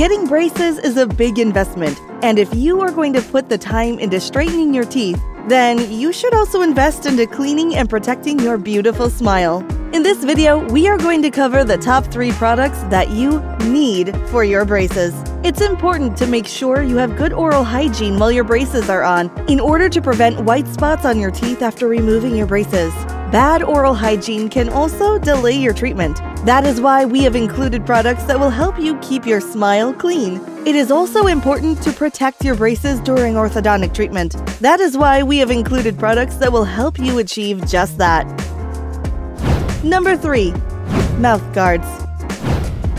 Getting braces is a big investment, and if you are going to put the time into straightening your teeth, then you should also invest into cleaning and protecting your beautiful smile. In this video, we are going to cover the top 3 products that you need for your braces. It's important to make sure you have good oral hygiene while your braces are on in order to prevent white spots on your teeth after removing your braces. Bad oral hygiene can also delay your treatment. That is why we have included products that will help you keep your smile clean. It is also important to protect your braces during orthodontic treatment. That is why we have included products that will help you achieve just that. Number 3. Mouthguards.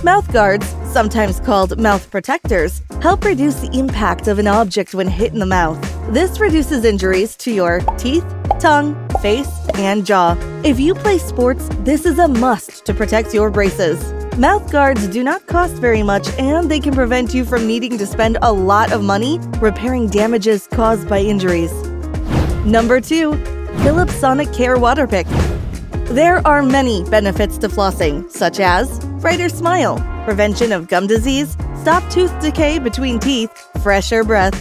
Mouthguards, sometimes called mouth protectors, help reduce the impact of an object when hit in the mouth. This reduces injuries to your teeth, tongue, face, and jaw. If you play sports, this is a must to protect your braces. Mouthguards do not cost very much, and they can prevent you from needing to spend a lot of money repairing damages caused by injuries. Number 2. Philips Sonicare Waterpik. There are many benefits to flossing, such as brighter smile, prevention of gum disease, stop tooth decay between teeth, fresher breath.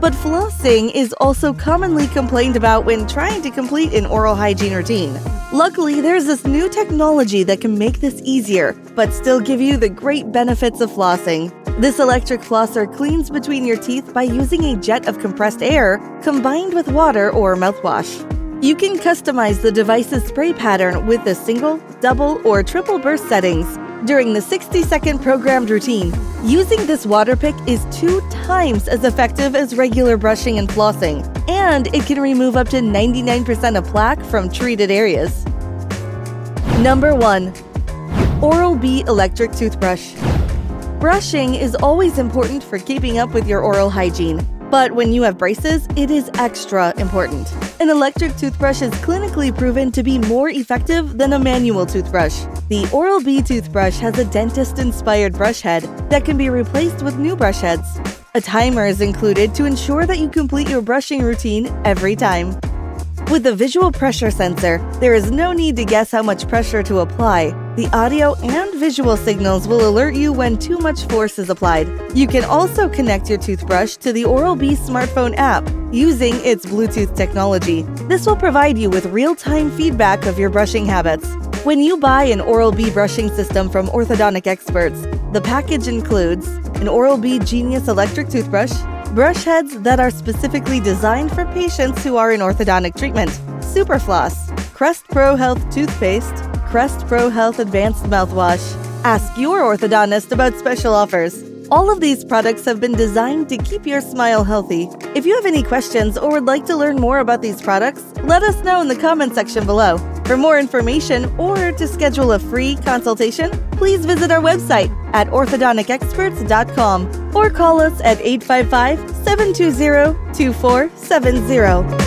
But flossing is also commonly complained about when trying to complete an oral hygiene routine. Luckily, there's this new technology that can make this easier, but still give you the great benefits of flossing. This electric flosser cleans between your teeth by using a jet of compressed air combined with water or mouthwash. You can customize the device's spray pattern with the single, double, or triple burst settings during the 60-second programmed routine. Using this Waterpik is 2 times as effective as regular brushing and flossing, and it can remove up to 99% of plaque from treated areas. Number 1. Oral-B Electric Toothbrush. Brushing is always important for keeping up with your oral hygiene, but when you have braces, it is extra important. An electric toothbrush is clinically proven to be more effective than a manual toothbrush. The Oral-B toothbrush has a dentist-inspired brush head that can be replaced with new brush heads. A timer is included to ensure that you complete your brushing routine every time. With the visual pressure sensor, there is no need to guess how much pressure to apply. The audio and visual signals will alert you when too much force is applied. You can also connect your toothbrush to the Oral-B smartphone app using its Bluetooth technology. This will provide you with real-time feedback of your brushing habits. When you buy an Oral-B brushing system from orthodontic experts, the package includes an Oral-B Genius electric toothbrush, brush heads that are specifically designed for patients who are in orthodontic treatment, Superfloss, Crest Pro Health toothpaste, Crest Pro Health Advanced mouthwash. Ask your orthodontist about special offers. All of these products have been designed to keep your smile healthy. If you have any questions or would like to learn more about these products, let us know in the comment section below. For more information or to schedule a free consultation, please visit our website at orthodonticexperts.com or call us at 855-720-2470.